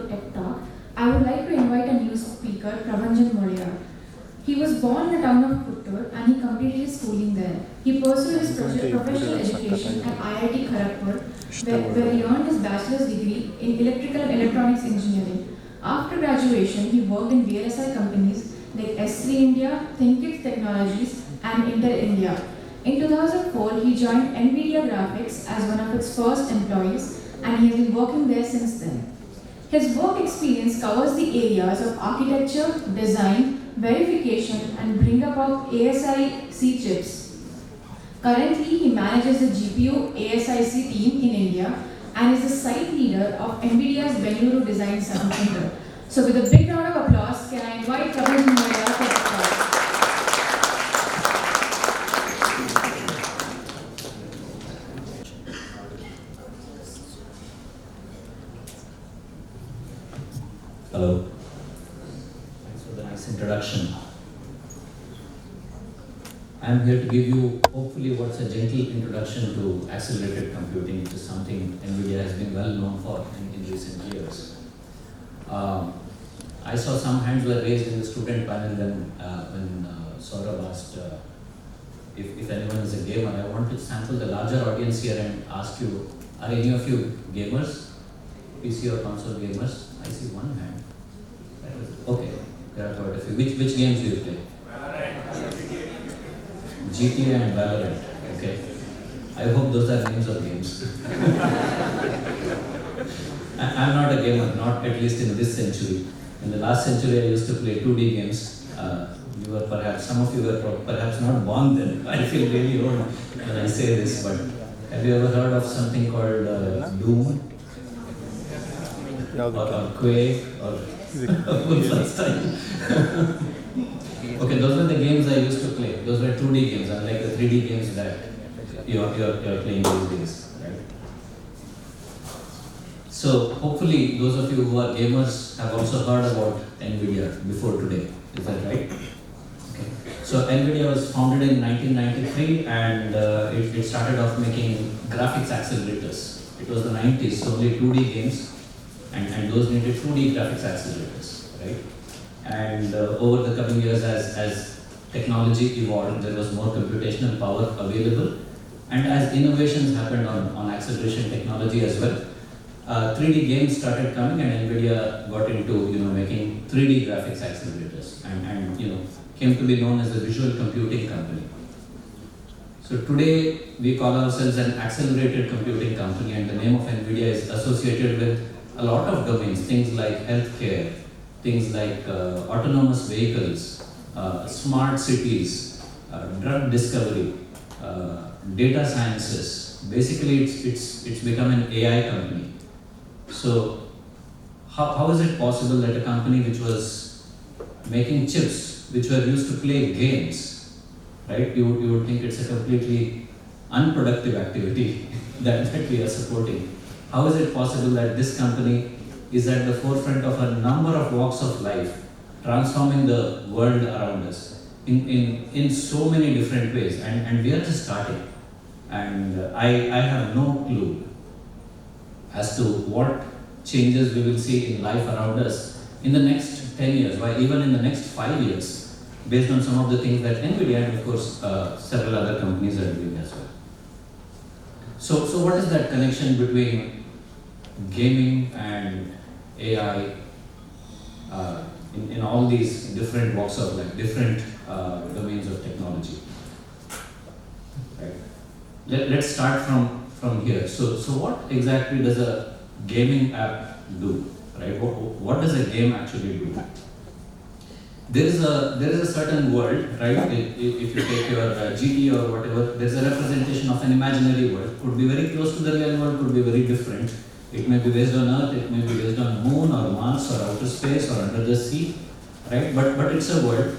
Tech Talk, I would like to invite a new speaker, Prabhanjan Moleyar. He was born in the town of Puttur and he completed his schooling there. He pursued his professional education at IIT Kharagpur, where he earned his bachelor's degree in electrical and electronics engineering. After graduation, he worked in VLSI companies like S3 India, ThinkX Technologies, and Intel India. In 2004, he joined NVIDIA Graphics as one of its first employees, and he has been working there since then. His work experience covers the areas of architecture, design, verification, and bring about ASIC chips. Currently, he manages the GPU ASIC team in India and is the site leader of NVIDIA's Bangalore Design Center. So with a big round of applause, can I invite Prabhanjan Moleyar for the talk? Hello. Thanks for the nice introduction. I am here to give you hopefully what's a gentle introduction to accelerated computing, which is something NVIDIA has been well known for in recent years. I saw some hands were raised in the student panel when Saurabh asked if anyone is a gamer. I want to sample the larger audience here and ask you, are any of you gamers? PC or console gamers? I see one hand. Okay, there are quite a few. Which games do you play? GTA and Valorant. Okay. I hope those are names of games. I'm not a gamer, not at least in this century. In the last century, I used to play 2D games. Some of you were perhaps not born then. I feel really old when I say this, but have you ever heard of something called Doom? Or Quake or Wolfenstein? Okay, those were the games I used to play. Those were 2D games, unlike the 3D games that you're playing these days, right? So hopefully those of you who are gamers have also heard about NVIDIA before today. Is that right? Okay. So NVIDIA was founded in 1993 and it started off making graphics accelerators. It was the 90s, so only 2D games. And those needed 2D graphics accelerators, right? And over the coming years, as technology evolved, there was more computational power available, and as innovations happened on acceleration technology as well, 3D games started coming, and NVIDIA got into making 3D graphics accelerators, and came to be known as a visual computing company. So today we call ourselves an accelerated computing company, and the name of NVIDIA is associated with a lot of domains, things like healthcare, things like autonomous vehicles, smart cities, drug discovery, data sciences. Basically, it's become an AI company. So how is it possible that a company which was making chips which were used to play games, right? You would think it's a completely unproductive activity that we are supporting. How is it possible that this company is at the forefront of a number of walks of life, transforming the world around us in so many different ways, and we are just starting. And I have no clue as to what changes we will see in life around us in the next 10 years, why even in the next 5 years, based on some of the things that NVIDIA and of course several other companies are doing as well. So what is that connection between gaming and AI in all these different walks of life, different domains of technology? Right. Let's start from here. So what exactly does a gaming app do? Right. What does a game actually do? There is a certain world, right? If you take your GT or whatever, there's a representation of an imaginary world. Could be very close to the real world, could be very different. It may be based on Earth, it may be based on Moon or Mars or outer space or under the sea, right? But it's a world.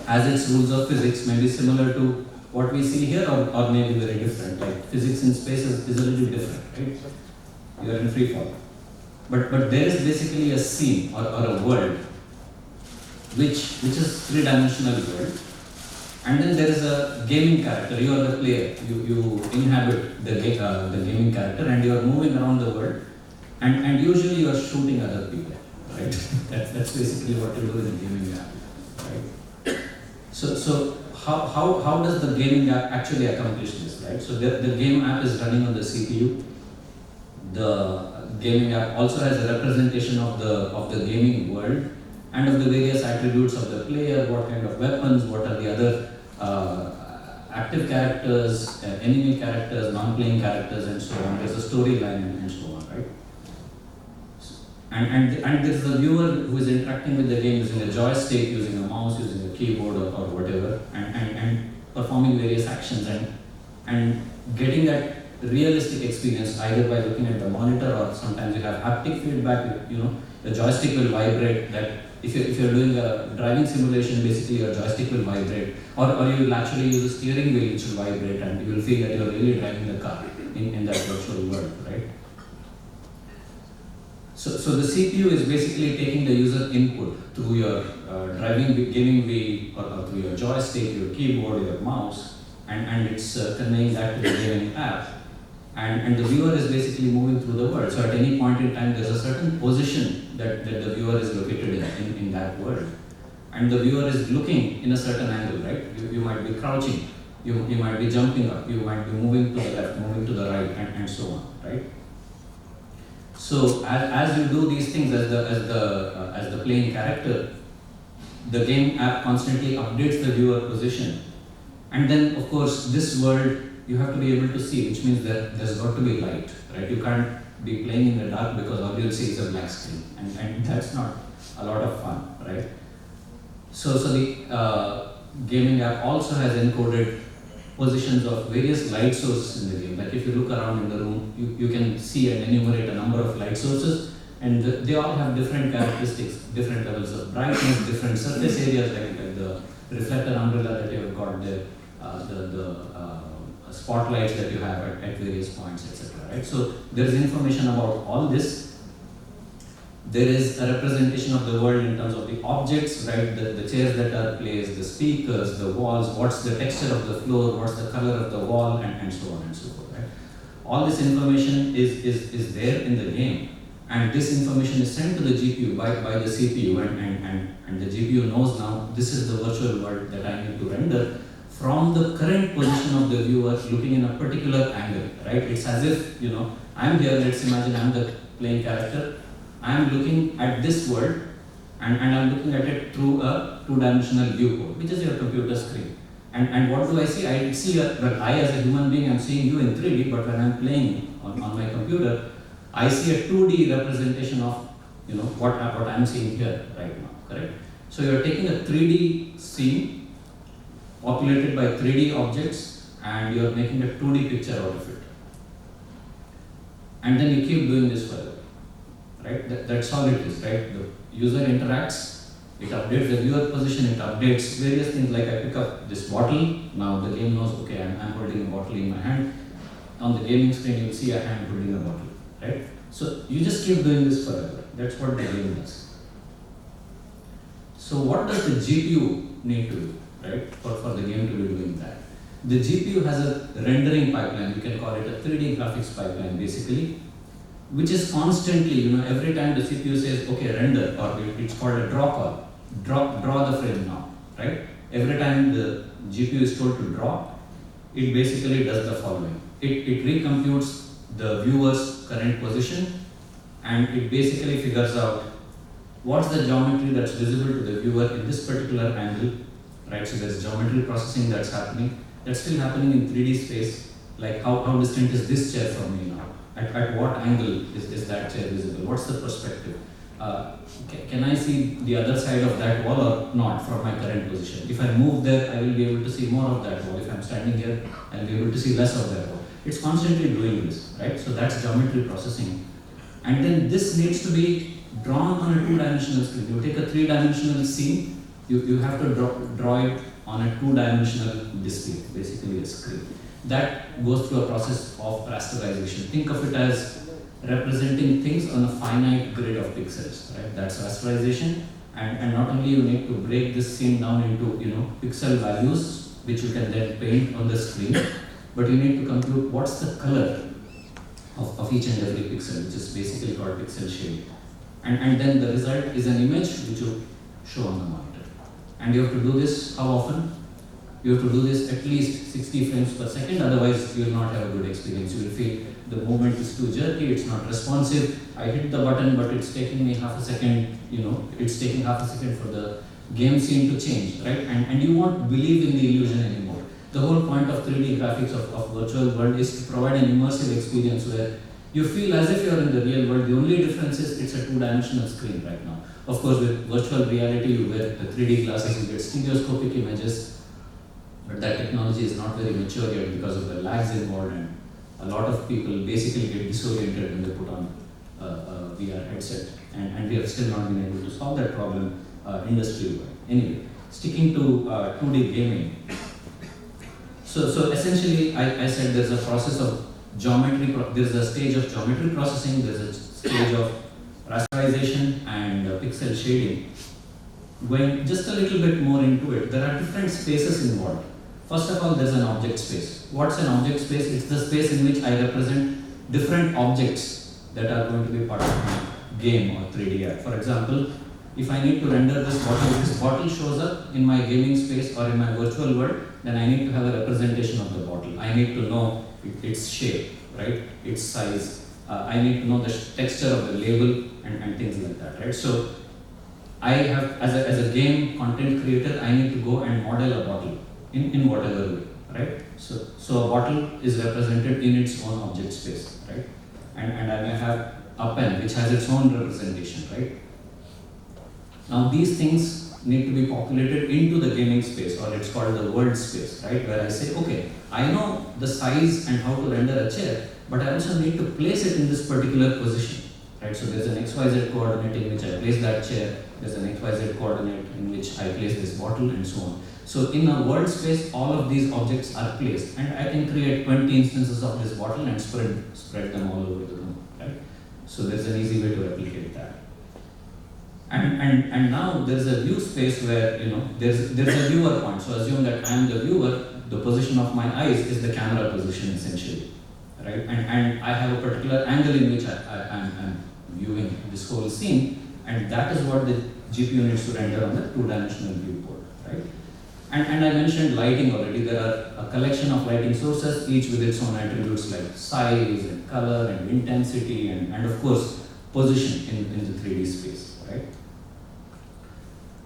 As its rules of physics may be similar to what we see here or may be very different. Like physics in space is a little different, right? You are in free fall. But there is basically a scene or a world which is three-dimensional world. And then there is a gaming character. You are the player. You inhabit the gaming character, and you are moving around the world. And usually you are shooting other people, right? That's basically what you do in a gaming app, right? So how does the gaming app actually accomplish this, right? So the game app is running on the CPU. The gaming app also has a representation of the gaming world and of the various attributes of the player, what kind of weapons, what are the other active characters, enemy characters, non-playing characters, and so on. There's a storyline and so on, right? And there's the viewer who is interacting with the game using a joystick, using a mouse, using a keyboard or whatever, and performing various actions and getting that realistic experience either by looking at the monitor, or sometimes you have haptic feedback. The joystick will vibrate. That if you're doing a driving simulation, basically your joystick will vibrate, or you will actually use a steering wheel which will vibrate, and you will feel that you're really driving the car in that virtual world, right? So the CPU is basically taking the user input through your gaming wheel, or through your joystick, your keyboard, your mouse, and it's conveying that to the gaming app. And the viewer is basically moving through the world. So at any point in time, there's a certain position that the viewer is located in that world. And the viewer is looking in a certain angle, right? You might be crouching, you might be jumping up, you might be moving to the left, moving to the right, and so on, right? So as you do these things as the playing character, the game app constantly updates the viewer position. And then, of course, this world you have to be able to see, which means that there's got to be light, right? You can't be playing in the dark because all you'll see is a black screen, and that's not a lot of fun, right? So the gaming app also has encoded positions of various light sources in the game. Like if you look around in the room, you can see and enumerate a number of light sources, and they all have different characteristics, different levels of brightness, different surface areas, like the reflector umbrella that you have got there, the spotlights that you have at various points, etc. Right? So there is information about all this. There is a representation of the world in terms of the objects, right? The chairs that are placed, the speakers, the walls, what's the texture of the floor, what's the color of the wall, and so on and so forth, right? All this information is there in the game, and this information is sent to the GPU by the CPU, and the GPU knows now this is the virtual world that I need to render from the current position of the viewer looking in a particular angle, right? It's as if, I'm here, let's imagine I'm the playing character. I'm looking at this world, and I'm looking at it through a two-dimensional viewport, which is your computer screen. And what do I see? I see, I as a human being, I'm seeing you in 3D, but when I'm playing on my computer, I see a 2D representation of what I'm seeing here right now, correct? So you're taking a 3D scene populated by 3D objects, and you're making a 2D picture out of it. And then you keep doing this further. Right? That's all it is, right? The user interacts, it updates the viewer position, it updates various things, like I pick up this bottle, now the game knows, okay, I'm holding a bottle in my hand. On the gaming screen, you'll see a hand holding a bottle, right? So you just keep doing this forever. That's what the game does. So what does the GPU need to do, right, for the game to be doing that? The GPU has a rendering pipeline, you can call it a 3D graphics pipeline basically, which is constantly, every time the CPU says, okay, render, or it's called a draw call, draw the frame now, right? Every time the GPU is told to draw, it basically does the following. It recomputes the viewer's current position, and it basically figures out what's the geometry that's visible to the viewer in this particular angle, right? So there's geometry processing that's happening. That's still happening in 3D space, like how distant is this chair from me now? At what angle is that chair visible? What's the perspective? Can I see the other side of that wall or not from my current position? If I move there, I will be able to see more of that wall. If I'm standing here, I'll be able to see less of that wall. It's constantly doing this, right? So that's geometry processing. And then this needs to be drawn on a two-dimensional screen. You take a three-dimensional scene, you have to draw it on a two-dimensional display, basically a screen. That goes through a process of rasterization. Think of it as representing things on a finite grid of pixels, right? That's rasterization. And not only you need to break this scene down into pixel values, which you can then paint on the screen, but you need to compute what's the color of each and every pixel, which is basically called called pixel shading. And then the result is an image which you show on the monitor. And you have to do this how often? You have to do this at least 60 frames per second, otherwise you will not have a good experience. You will feel the movement is too jerky, it's not responsive. I hit the button, but it's taking me half a second, it's taking half a second for the game scene to change, right? And you won't believe in the illusion anymore. The whole point of 3D graphics of virtual world is to provide an immersive experience where you feel as if you're in the real world. The only difference is it's a two-dimensional screen right now. Of course, with virtual reality, you wear the 3D glasses, you get stereoscopic images, but that technology is not very mature yet because of the lags involved, and a lot of people basically get disoriented when they put on a VR headset, and we have still not been able to solve that problem industry-wide. Anyway, sticking to 2D gaming. So essentially, I said there's a process of geometry, there's a stage of geometry processing, there's a stage of rasterization and pixel shading. Going just a little bit more into it, there are different spaces involved. First of all, there's an object space. What's an object space? It's the space in which I represent different objects that are going to be part of my game or 3D app. For example, if I need to render this bottle shows up in my gaming space or in my virtual world, then I need to have a representation of the bottle. I need to know its shape, right? Its size. I need to know the texture of the label and things like that, right? So I have, as a game content creator, I need to go and model a bottle in whatever way, right? So a bottle is represented in its own object space, right? And I may have a pen which has its own representation, right? Now these things need to be populated into the gaming space, or it's called the world space, right? Where I say, okay, I know the size and how to render a chair, but I also need to place it in this particular position, right? So there's an XYZ coordinate in which I place that chair, there's an XYZ coordinate in which I place this bottle, and so on. So in a world space, all of these objects are placed, and I can create 20 instances of this bottle and spread them all over the room, right? So there's an easy way to replicate that. And now there's a view space where there's a viewer point. So assume that I'm the viewer, the position of my eyes is the camera position essentially, right? And I have a particular angle in which I'm viewing this whole scene, and that is what the GPU needs to render on the two-dimensional viewport, right? And I mentioned lighting already. There are a collection of lighting sources, each with its own attributes like size and color and intensity and of course position in the 3D space, right?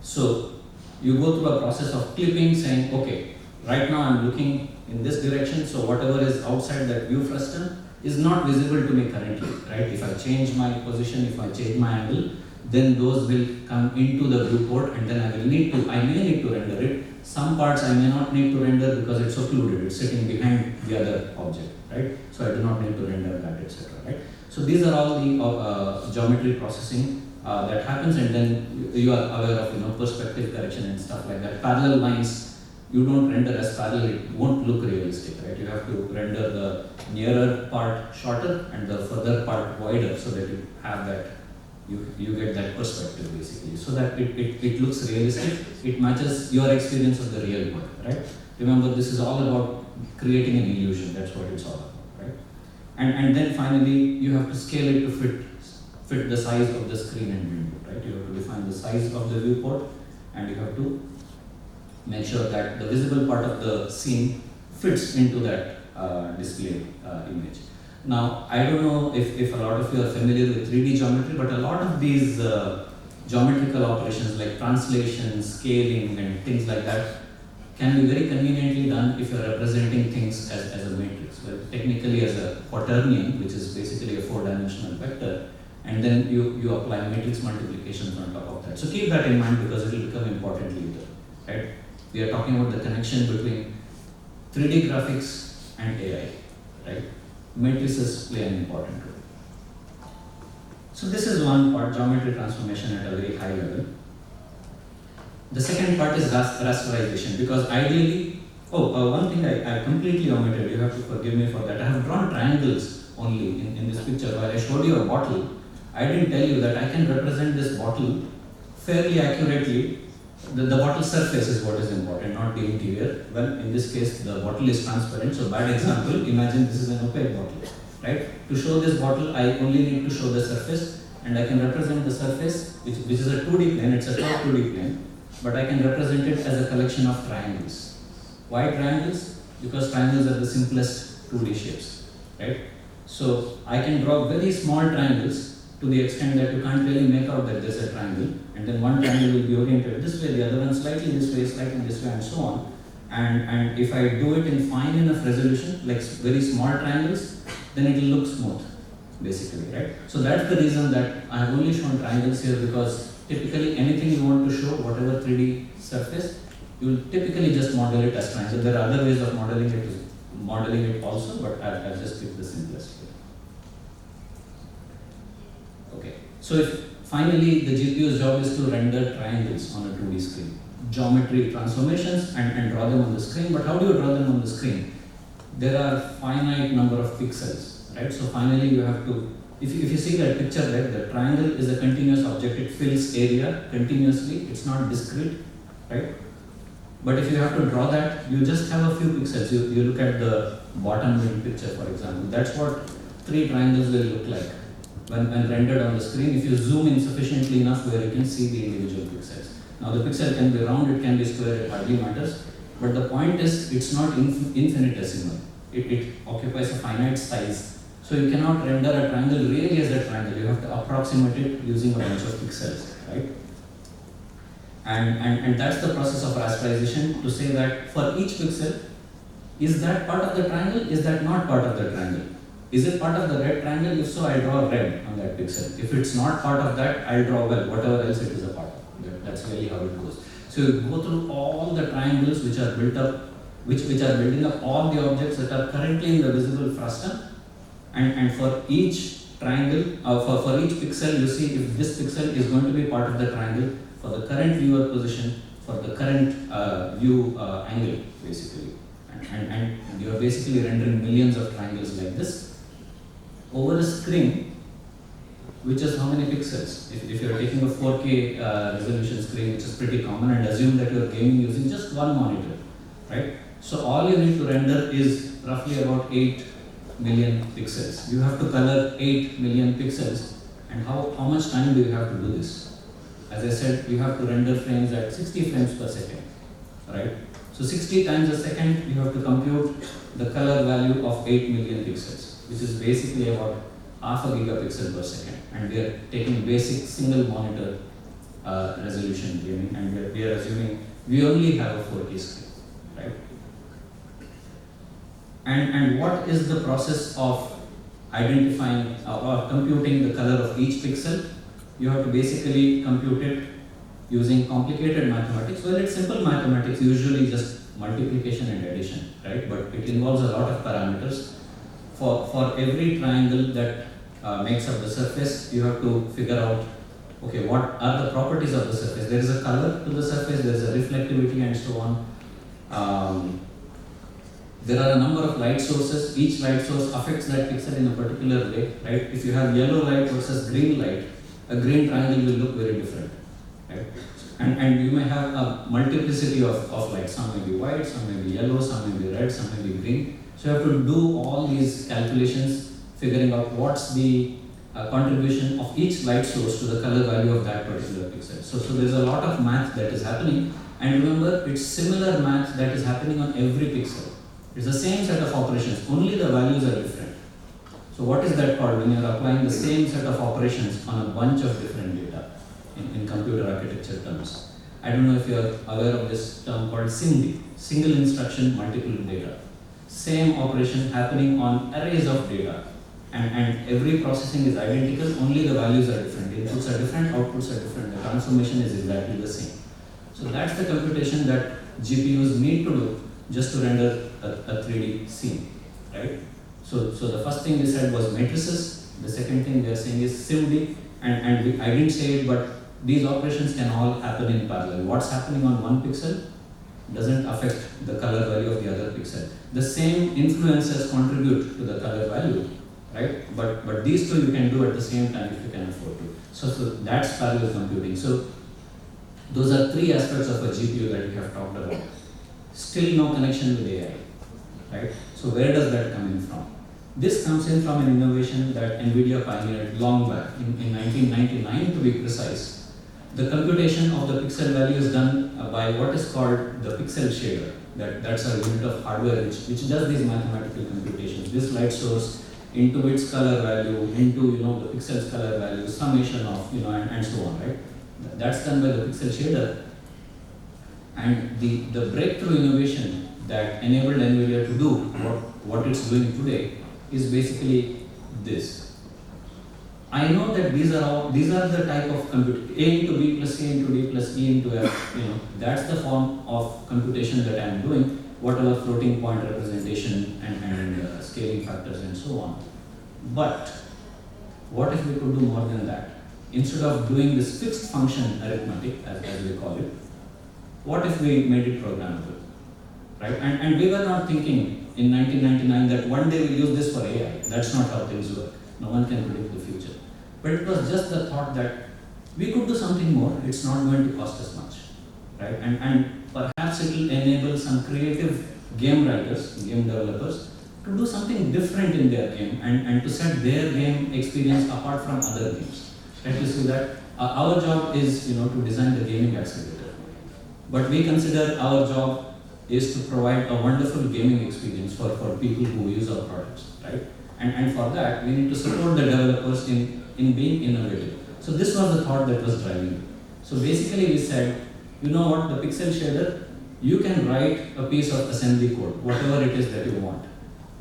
So you go through a process of clipping, saying, okay, right now I'm looking in this direction, so whatever is outside that view frustum is not visible to me currently, right? If I change my position, if I change my angle, then those will come into the viewport, and then I may need to render it. Some parts I may not need to render because it's occluded, it's sitting behind the other object, right? So I do not need to render that, etc., right? So these are all the geometry processing that happens, and then you are aware of perspective correction and stuff like that. Parallel lines, you don't render as parallel, it won't look realistic, right? You have to render the nearer part shorter and the further part wider so that you have that, you get that perspective basically, so that it looks realistic, it matches your experience of the real world, right? Remember, this is all about creating an illusion, that's what it's all about, right? And then finally, you have to scale it to fit the size of the screen and window, right? You have to define the size of the viewport, and you have to make sure that the visible part of the scene fits into that display image. Now, I don't know if a lot of you are familiar with 3D geometry, but a lot of these geometrical operations like translation, scaling, and things like that can be very conveniently done if you are representing things as a matrix. Well, technically as a quaternion, which is basically a 4-dimensional vector, and then you apply matrix multiplications on top of that. So keep that in mind because it will become important later, right? We are talking about the connection between 3D graphics and AI, right? Matrices play an important role. So this is one part, geometry transformation at a very high level. The second part is rasterization, because ideally, one thing I completely omitted, you have to forgive me for that. I have drawn triangles only in this picture. While I showed you a bottle, I didn't tell you that I can represent this bottle fairly accurately. The bottle surface is what is important, not the interior. Well, in this case, the bottle is transparent, so bad example, imagine this is an opaque bottle, right? To show this bottle, I only need to show the surface, and I can represent the surface, which is a 2D plane, it's a top 2D plane, but I can represent it as a collection of triangles. Why triangles? Because triangles are the simplest 2D shapes, right? So I can draw very small triangles to the extent that you can't really make out that there's a triangle, and then one triangle will be oriented this way, the other one slightly this way, and so on. And if I do it in fine enough resolution, like very small triangles, then it will look smooth, basically, right? So that's the reason that I have only shown triangles here, because typically anything you want to show, whatever 3D surface, you will typically just model it as triangle. There are other ways of modeling it also, but I've just picked the simplest here. Okay, so if finally the GPU's job is to render triangles on a 2D screen, geometry transformations and draw them on the screen. But how do you draw them on the screen? There are finite number of pixels, right? So finally you have to, if you see that picture there, the triangle is a continuous object, it fills area continuously, it's not discrete, right? But if you have to draw that, you just have a few pixels. You look at the bottom middle picture, for example. That's what 3 triangles will look like when rendered on the screen, if you zoom in sufficiently enough where you can see the individual pixels. Now the pixel can be round, it can be square, it hardly matters. But the point is, it's not infinitesimal. It occupies a finite size. So you cannot render a triangle really as a triangle. You have to approximate it using a bunch of pixels, right? And that's the process of rasterization, to say that for each pixel, is that part of the triangle? Is that not part of the triangle? Is it part of the red triangle? If so, I'll draw red on that pixel. If it's not part of that, I'll draw, well, whatever else it is a part of. That's really how it goes. So you go through all the triangles which are built up, which are building up all the objects that are currently in the visible frustum, and for each triangle, for each pixel, you see if this pixel is going to be part of the triangle for the current viewer position, for the current view angle, basically. And you are basically rendering millions of triangles like this over a screen, which is how many pixels? If you are taking a 4K resolution screen, which is pretty common, and assume that you are gaming using just one monitor, right? So all you need to render is roughly about 8 million pixels. You have to color 8 million pixels, and how much time do you have to do this? As I said, you have to render frames at 60 frames per second, right? So 60 times a second, you have to compute the color value of 8 million pixels, which is basically about half a gigapixel per second. And we are taking basic single monitor resolution gaming, and we are assuming we only have a 4K screen, right? And what is the process of identifying or computing the color of each pixel? You have to basically compute it using complicated mathematics. Well, it's simple mathematics, usually just multiplication and addition, right? But it involves a lot of parameters. For every triangle that makes up the surface, you have to figure out, okay, what are the properties of the surface? There is a color to the surface, there is a reflectivity, and so on. There are a number of light sources. Each light source affects that pixel in a particular way, right? If you have yellow light versus green light, a green triangle will look very different, right? And you may have a multiplicity of light. Some may be white, some may be yellow, some may be red, some may be green. So you have to do all these calculations, figuring out what's the contribution of each light source to the color value of that particular pixel. So there's a lot of math that is happening, and remember, it's similar math that is happening on every pixel. It's the same set of operations, only the values are different. So what is that called when you're applying the same set of operations on a bunch of different data in computer architecture terms? I don't know if you're aware of this term called SIMD, single instruction multiple data. Same operation happening on arrays of data, and every processing is identical, only the values are different. Inputs are different, outputs are different, the transformation is exactly the same. So that's the computation that GPUs need to do just to render a 3D scene, right? So the first thing we said was matrices. The second thing we are saying is SIMD, and I didn't say it, but these operations can all happen in parallel. What's happening on one pixel doesn't affect the color value of the other pixel. The same influences contribute to the color value, right? But these two you can do at the same time if you can afford to. So that's parallel computing. So those are 3 aspects of a GPU that we have talked about. Still no connection with AI, right? So where does that come in from? This comes in from an innovation that NVIDIA pioneered long back, in 1999 to be precise. The computation of the pixel value is done by what is called the pixel shader. That's a unit of hardware which does these mathematical computations. This light source into its color value, into the pixel's color value, summation of and so on, right? That's done by the pixel shader. And the breakthrough innovation that enabled NVIDIA to do what it's doing today is basically this. I know that these are the type of compute, A into B plus C into D plus E into F, that's the form of computation that I'm doing, whatever floating point representation and scaling factors and so on. But what if we could do more than that? Instead of doing this fixed function arithmetic, as we call it, what if we made it programmable? Right? And we were not thinking in 1999 that one day we'll use this for AI. That's not how things work. No one can predict the future. But it was just the thought that we could do something more. It's not going to cost us much. Right? And perhaps it will enable some creative game writers, game developers, to do something different in their game and to set their game experience apart from other games. Right? You see that our job is to design the gaming accelerator. But we consider our job is to provide a wonderful gaming experience for people who use our products, right? And for that, we need to support the developers in being innovative. So this was the thought that was driving it. So basically we said, the pixel shader, you can write a piece of assembly code, whatever it is that you want.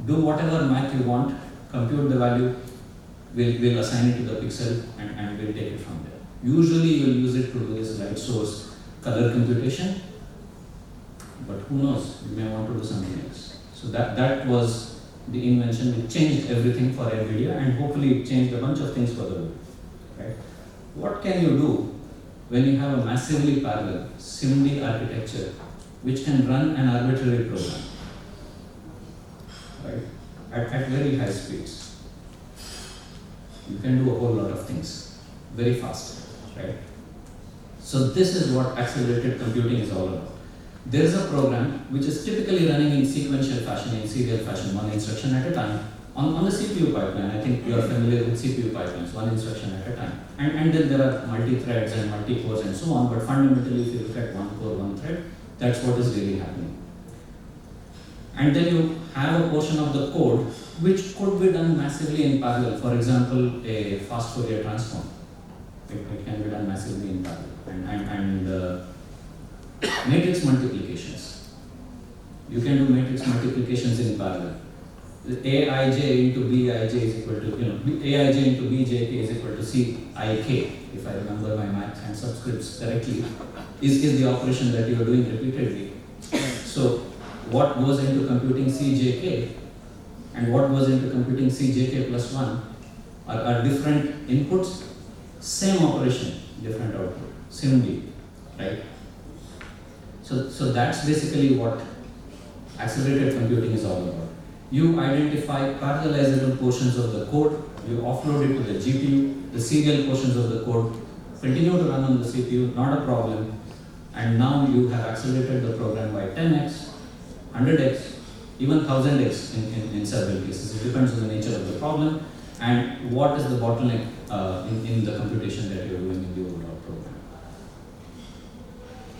Do whatever math you want, compute the value, we'll assign it to the pixel and we'll take it from there. Usually you'll use it to do this light source color computation, but who knows, you may want to do something else. So that was the invention which changed everything for NVIDIA, and hopefully it changed a bunch of things for the world. Right? What can you do when you have a massively parallel SIMD architecture which can run an arbitrary program, right? At very high speeds? You can do a whole lot of things very fast, right? So this is what accelerated computing is all about. There is a program which is typically running in sequential fashion, in serial fashion, one instruction at a time, on the CPU pipeline. I think you are familiar with CPU pipelines, one instruction at a time. And then there are multi-threads and multi-cores and so on, but fundamentally if you look at one core, one thread, that's what is really happening. And then you have a portion of the code which could be done massively in parallel. For example, a fast Fourier transform. It can be done massively in parallel. And matrix multiplications. You can do matrix multiplications in parallel. Aij into Bij is equal to, Aij into Bjk is equal to Cik, if I remember my math and subscripts correctly, is the operation that you are doing repeatedly. So what goes into computing Cjk and what goes into computing Cjk plus 1 are different inputs, same operation, different output, SIMD, right? So that's basically what accelerated computing is all about. You identify parallelizable portions of the code, you offload it to the GPU, the serial portions of the code continue to run on the CPU, not a problem, and now you have accelerated the program by 10x, 100x, even 1000x in several cases. It depends on the nature of the problem and what is the bottleneck in the computation that you are doing in the overall program.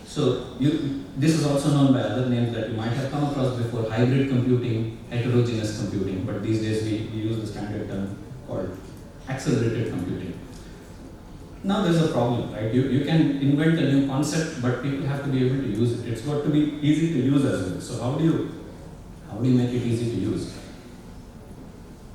So this is also known by other names that you might have come across before: hybrid computing, heterogeneous computing, but these days we use the standard term called accelerated computing. Now there's a problem, right? You can invent a new concept, but people have to be able to use it. It's got to be easy to use as well. So how do you make it easy to use?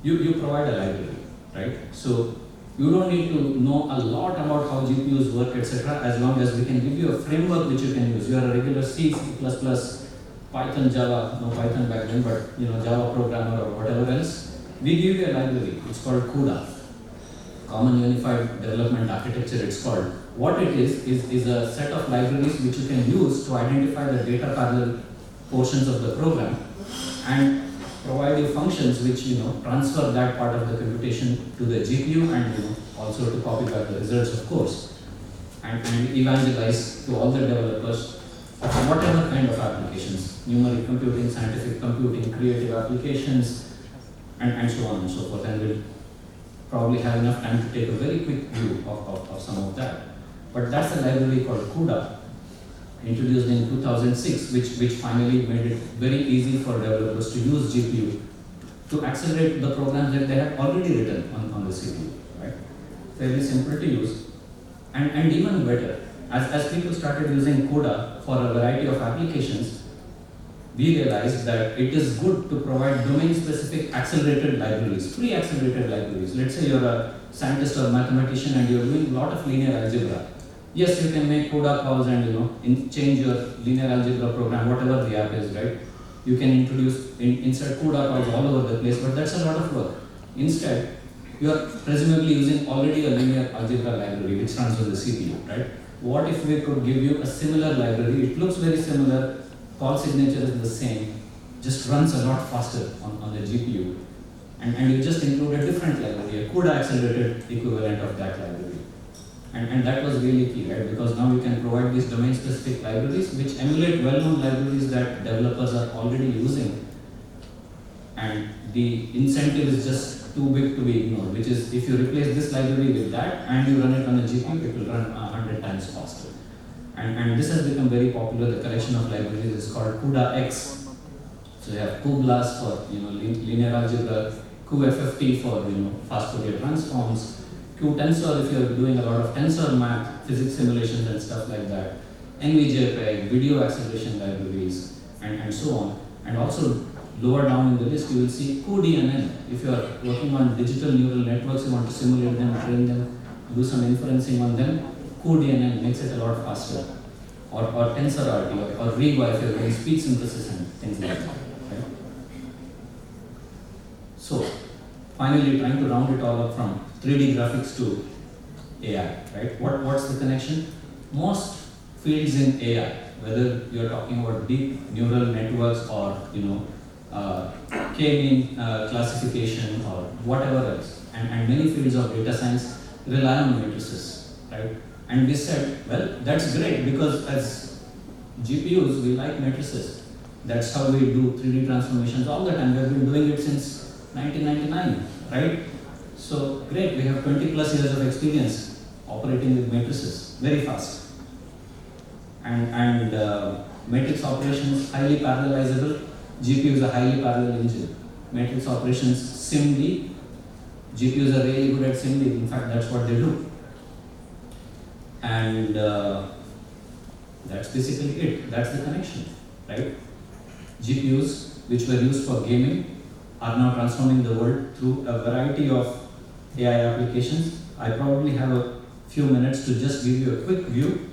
You provide a library, right? So you don't need to know a lot about how GPUs work, etc. as long as we can give you a framework which you can use. You are a regular C, C++, Python, Java, no Python back then, but Java programmer or whatever else. We give you a library. It's called CUDA, Common Unified Development Architecture. It's called. What it is a set of libraries which you can use to identify the data parallel portions of the program and provide you functions which transfer that part of the computation to the GPU and also to copy back the results, of course, and evangelize to all the developers of whatever kind of applications: numeric computing, scientific computing, creative applications, and so on and so forth. And we'll probably have enough time to take a very quick view of some of that. But that's a library called CUDA, introduced in 2006, which finally made it very easy for developers to use GPU to accelerate the programs that they have already written on the CPU, right? Fairly simple to use. And even better, as people started using CUDA for a variety of applications, we realized that it is good to provide domain-specific accelerated libraries, pre-accelerated libraries. Let's say you're a scientist or mathematician and you're doing a lot of linear algebra. Yes, you can make CUDA calls and change your linear algebra program, whatever the app is, right? You can insert CUDA calls all over the place, but that's a lot of work. Instead, you are presumably using already a linear algebra library which runs on the CPU, right? What if we could give you a similar library? It looks very similar, call signature is the same, just runs a lot faster on the GPU, and you just include a different library, a CUDA accelerated equivalent of that library. And that was really key, right? Because now you can provide these domain-specific libraries which emulate well-known libraries that developers are already using. And the incentive is just too big to be ignored, which is if you replace this library with that and you run it on a GPU, it will run 100 times faster. And this has become very popular. The collection of libraries is called CUDA-X. So you have cuBLAS for linear algebra, cuFFT for fast Fourier transforms, qTensor if you're doing a lot of tensor math, physics simulations and stuff like that, NVJPEG, video acceleration libraries, and so on. And also lower down in the list you will see cuDNN. If you are working on digital neural networks, you want to simulate them, train them, do some inferencing on them, cuDNN makes it a lot faster. Or TensorRT or ReGua if you're doing speech synthesis and things like that. Right? So finally, trying to round it all up from 3D graphics to AI, right? What's the connection? Most fields in AI, whether you're talking about deep neural networks or K-mean classification or whatever else, and many fields of data science rely on matrices, right? And we said, well, that's great because as GPUs, we like matrices. That's how we do 3D transformations all the time. We've been doing it since 1999, right? So great, we have 20 plus years of experience operating with matrices, very fast. And matrix operations, highly parallelizable. GPU is a highly parallel engine. Matrix operations, SIMD. GPUs are really good at SIMD. In fact, that's what they do. And that's basically it. That's the connection, right? GPUs, which were used for gaming, are now transforming the world through a variety of AI applications. I probably have a few minutes to just give you a quick view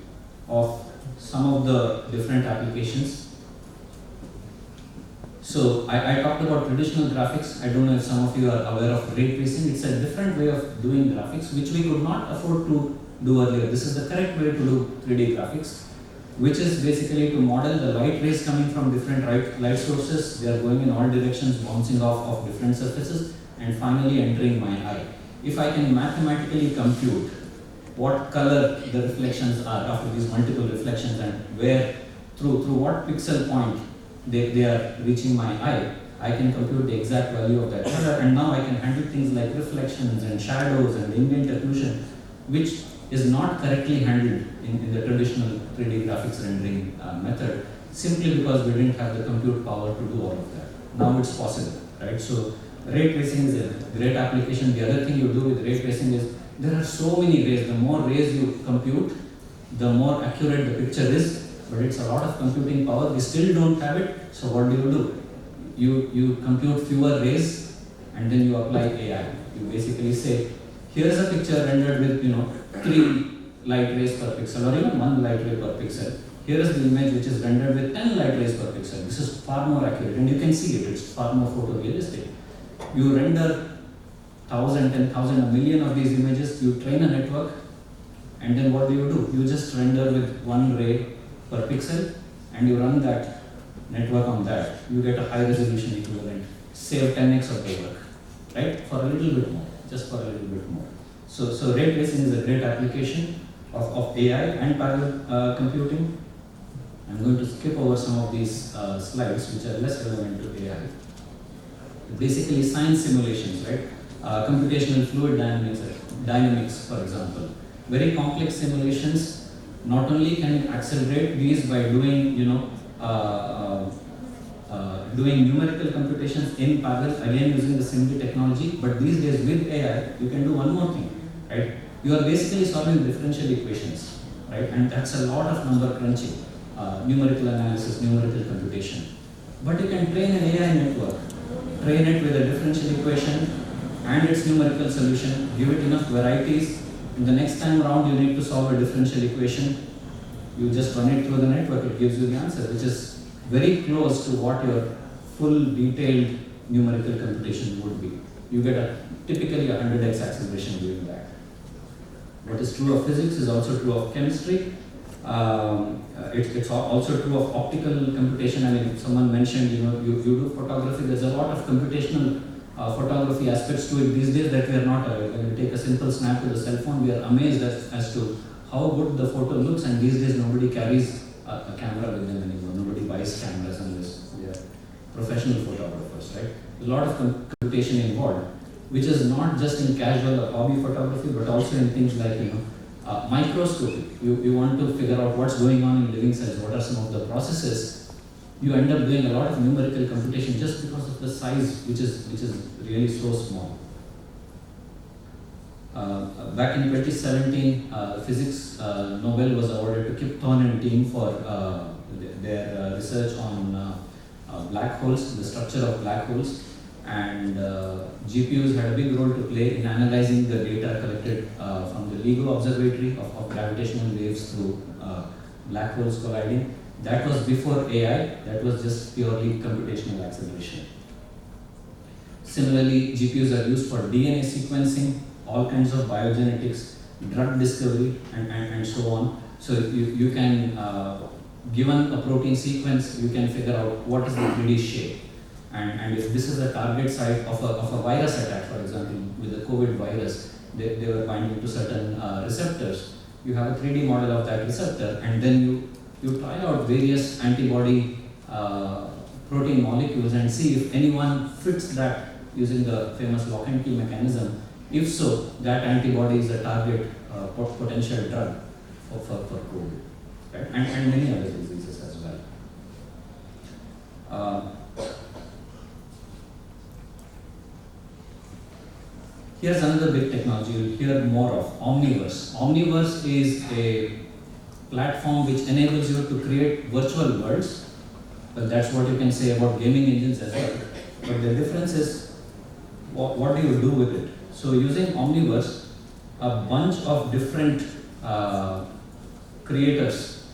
of some of the different applications. So I talked about traditional graphics. I don't know if some of you are aware of ray tracing. It's a different way of doing graphics, which we could not afford to do earlier. This is the correct way to do 3D graphics, which is basically to model the light rays coming from different light sources. They are going in all directions, bouncing off of different surfaces, and finally entering my eye. If I can mathematically compute what color the reflections are after these multiple reflections and where, through what pixel point they are reaching my eye, I can compute the exact value of that color, and now I can handle things like reflections and shadows and ambient occlusion, which is not correctly handled in the traditional 3D graphics rendering method, simply because we didn't have the compute power to do all of that. Now it's possible, right? So ray tracing is a great application. The other thing you do with ray tracing is there are so many rays. The more rays you compute, the more accurate the picture is, but it's a lot of computing power. We still don't have it, so what do? You compute fewer rays and then you apply AI. You basically say, here is a picture rendered with 3 light rays per pixel or even 1 light ray per pixel. Here is the image which is rendered with 10 light rays per pixel. This is far more accurate and you can see it, it's far more photorealistic. You render 1,000, 10,000, a million of these images, you train a network, and then what do? You just render with 1 ray per pixel and you run that network on that. You get a high resolution equivalent, save 10x of the work, right? For a little bit more, just for a little bit more. So ray tracing is a great application of AI and parallel computing. I'm going to skip over some of these slides which are less relevant to AI. basically science simulations, right? Computational fluid dynamics, for example. Very complex simulations. Not only can it accelerate these by doing, doing numerical computations in parallel, again using the SIMD technology, but these days with AI, you can do one more thing, right? You are basically solving differential equations, right? And that's a lot of number crunching, numerical analysis, numerical computation. But you can train an AI network, train it with a differential equation and its numerical solution, give it enough varieties. And the next time around you need to solve a differential equation, you just run it through the network, it gives you the answer, which is very close to what your full detailed numerical computation would be. You get typically 100x acceleration doing that. What is true of physics is also true of chemistry. It's also true of optical computation. I mean, someone mentioned, you do photography. There's a lot of computational photography aspects to it these days that we are not. When we take a simple snap with a cell phone, we are amazed as to how good the photo looks. And these days, nobody carries a camera with them anymore. Nobody buys cameras unless they are professional photographers, right? There's a lot of computation involved, which is not just in casual or hobby photography, but also in things like, microscopy. You want to figure out what's going on in living cells, what are some of the processes. You end up doing a lot of numerical computation just because of the size, which is really so small. Back in 2017, physics Nobel was awarded to Kip Thorne and team for their research on black holes, the structure of black holes. And GPUs had a big role to play in analyzing the data collected from the LIGO observatory of gravitational waves through black holes colliding. That was before AI, that was just purely computational acceleration. Similarly, GPUs are used for DNA sequencing, all kinds of biogenetics, drug discovery, and so on. So you can, given a protein sequence, you can figure out what is the 3D shape. And if this is a target site of a virus attack, for example, with the COVID virus, they were binding to certain receptors. You have a 3D model of that receptor, and then you try out various antibody protein molecules and see if anyone fits that using the famous lock and key mechanism. If so, that antibody is a target potential drug for COVID, right? And many other diseases as well. Here's another big technology you'll hear more of, Omniverse. Omniverse is a platform which enables you to create virtual worlds. But that's what you can say about gaming engines as well. But the difference is, what do you do with it? So using Omniverse, a bunch of different creators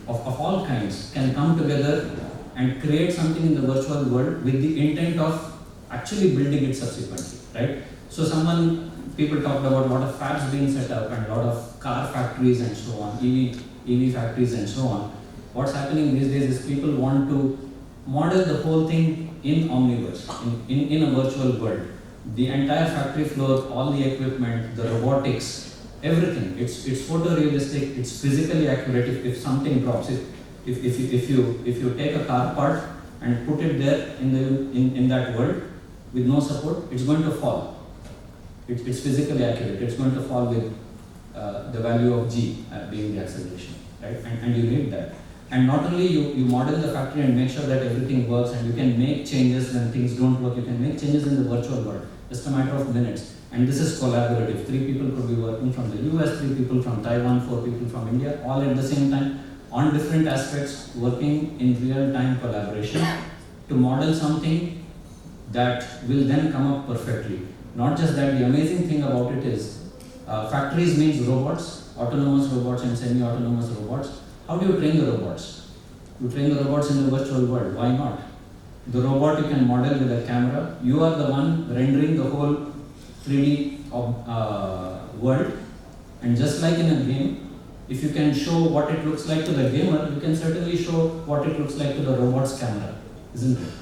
of all kinds can come together and create something in the virtual world with the intent of actually building it subsequently, right? So people talked about a lot of fabs being set up and a lot of car factories and so on, EV factories and so on. What's happening these days is people want to model the whole thing in Omniverse, in a virtual world. The entire factory floor, all the equipment, the robotics, everything. It's photorealistic, it's physically accurate. If something drops, if you take a car part and put it there in that world with no support, it's going to fall. It's physically accurate. It's going to fall with the value of g being the acceleration, right? And you need that. And not only you model the factory and make sure that everything works, and you can make changes when things don't work. You can make changes in the virtual world, just a matter of minutes. And this is collaborative. 3 people could be working from the US, 3 people from Taiwan, 4 people from India, all at the same time on different aspects, working in real-time collaboration to model something that will then come up perfectly. Not just that, the amazing thing about it is factories means robots, autonomous robots and semi-autonomous robots. How do you train the robots? You train the robots in the virtual world. Why not? The robot you can model with a camera. You are the one rendering the whole 3D world. And just like in a game, if you can show what it looks like to the gamer, you can certainly show what it looks like to the robot's camera, isn't it?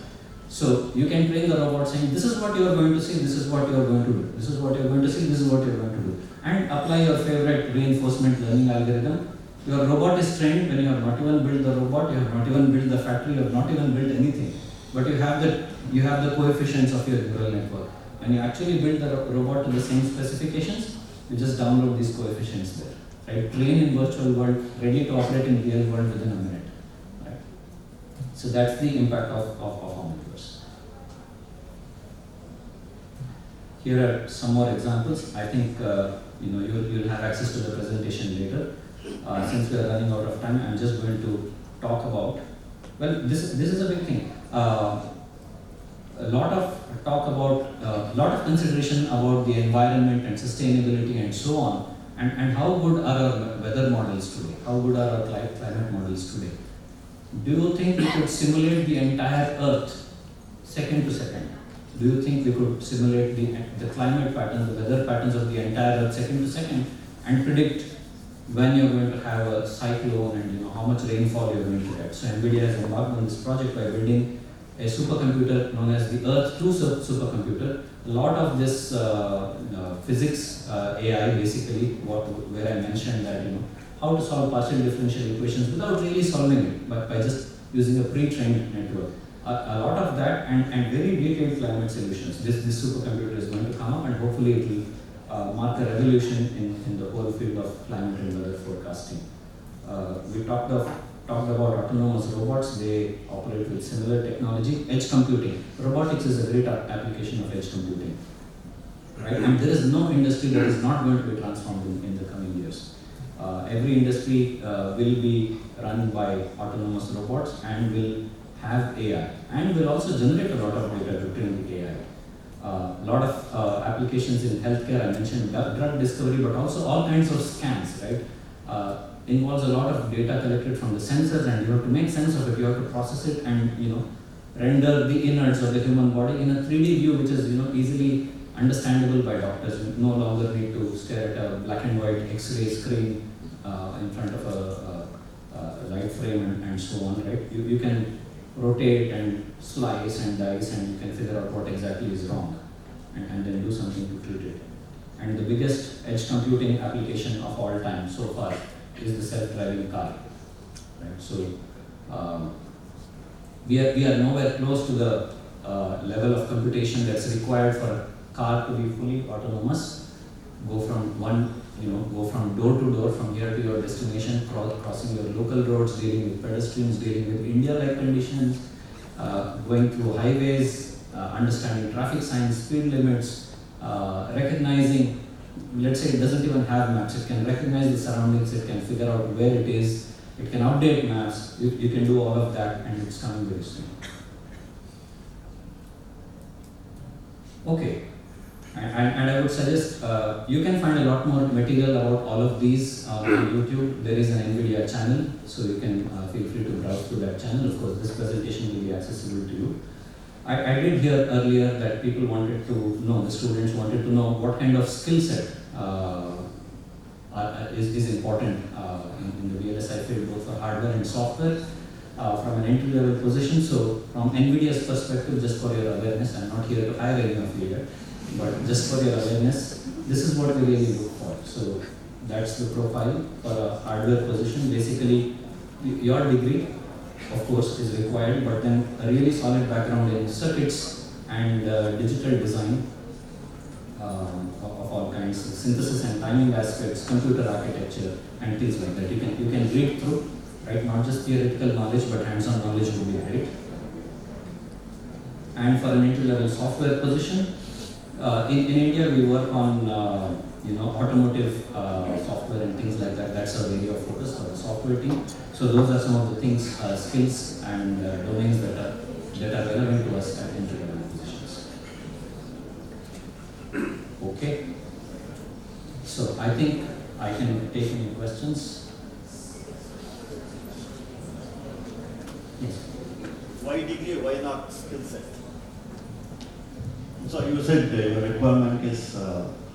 So you can train the robot saying, this is what you are going to see, this is what you are going to do, this is what you are going to see, this is what you are going to do. And apply your favorite reinforcement learning algorithm. Your robot is trained when you have not even built the robot, you have not even built the factory, you have not even built anything. but you have the coefficients of your neural network. When you actually build the robot to the same specifications, you just download these coefficients there, right? Train in virtual world, ready to operate in real world within a minute, right? So that's the impact of Omniverse. Here are some more examples. I think you'll have access to the presentation later. Since we are running out of time, I'm just going to talk about. Well, this is a big thing. A lot of talk about, a lot of consideration about the environment and sustainability and so on, and how good are our weather models today? How good are our climate models today? Do you think we could simulate the entire Earth second to second? Do you think we could simulate the climate patterns, the weather patterns of the entire Earth second to second, and predict when you're going to have a cyclone and how much rainfall you're going to get? So NVIDIA has embarked on this project by building a supercomputer known as the Earth 2 supercomputer. A lot of this physics AI, basically, where I mentioned that how to solve partial differential equations without really solving it, but by just using a pre-trained network. A lot of that and very detailed climate solutions. This supercomputer is going to come up, and hopefully it will mark a revolution in the whole field of climate and weather forecasting. We talked about autonomous robots. They operate with similar technology. Edge computing. Robotics is a great application of edge computing, right? And there is no industry that is not going to be transformed in the coming years. Every industry will be run by autonomous robots and will have AI, and will also generate a lot of data to train the AI. A lot of applications in healthcare. I mentioned drug discovery, but also all kinds of scans, right? Involves a lot of data collected from the sensors, and you have to make sense of it. You have to process it and render the innards of the human body in a 3D view, which is easily understandable by doctors. You no longer need to stare at a black and white X-ray screen in front of a light frame and so on, right? You can rotate and slice and dice, and you can figure out what exactly is wrong, and then do something to treat it. And the biggest edge computing application of all time so far is the self-driving car, right? So we are nowhere close to the level of computation that's required for a car to be fully autonomous. Go from door to door, from here to your destination, crossing your local roads, dealing with pedestrians, dealing with India-like conditions, going through highways, understanding traffic signs, speed limits, recognizing. Let's say it doesn't even have maps. It can recognize the surroundings. It can figure out where it is. It can update maps. You can do all of that, and it's coming very soon. Okay. And I would suggest you can find a lot more material about all of these on YouTube. There is an NVIDIA channel, so you can feel free to browse through that channel. Of course, this presentation will be accessible to you. I did hear earlier that people wanted to know, the students wanted to know what kind of skill set is important in the VLSI field, both for hardware and software, from an entry-level position. So from NVIDIA's perspective, just for your awareness, I'm not here to hire any of you here, but just for your awareness, this is what we really look for. So that's the profile for a hardware position. Basically, your degree, of course, is required, but then a really solid background in circuits and digital design of all kinds, synthesis and timing aspects, computer architecture, and things like that. You can read through, right? Not just theoretical knowledge, but hands-on knowledge would be great. And for an entry-level software position, in India we work on automotive software and things like that. That's our area of focus for the software team. So those are some of the things, skills and domains that are relevant to us at entry-level positions. Okay. So I think I can take any questions. Yes. Why degree? Why not skill set? So you said your requirement is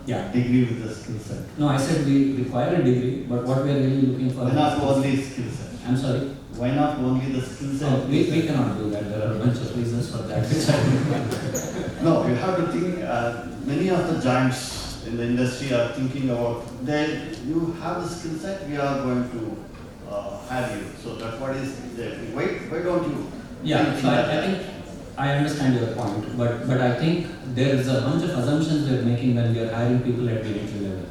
degree with the skill set. No, I said we require a degree, but what we are really looking for. Why not only skill set? I'm sorry? Why not only the skill set? Oh, we cannot do that. There are a bunch of reasons for that. No, you have to think, many of the giants in the industry are thinking about, you have the skill set, we are going to have you. So that's what is there. Why don't you? Yeah, so I think I understand your point, but I think there is a bunch of assumptions we are making when we are hiring people at the entry level,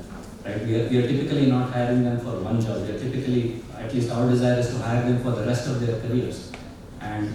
right? We are typically not hiring them for one job. We are typically, at least our desire is to hire them for the rest of their careers. And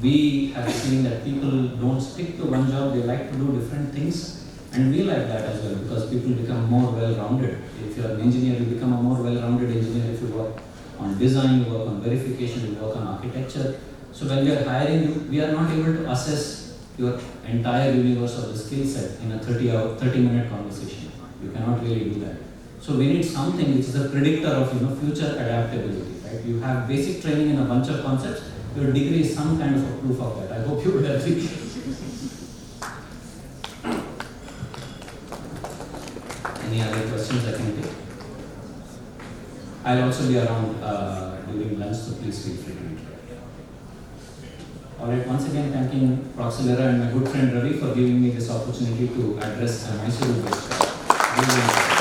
we have seen that people don't stick to one job, they like to do different things. And we like that as well, because people become more well-rounded. If you are an engineer, you become a more well-rounded engineer. If you work on design, you work on verification, you work on architecture. So when we are hiring you, we are not able to assess your entire universe of the skill set in a 30-minute conversation. You cannot really do that. So we need something which is a predictor of future adaptability. Right? You have basic training in a bunch of concepts. Your degree is some kind of a proof of that. I hope you would agree. Any other questions I can take? I'll also be around during lunch, so please feel free to interact. Alright, once again thanking Proxilera and my good friend Ravi for giving me this opportunity to address Mysore based.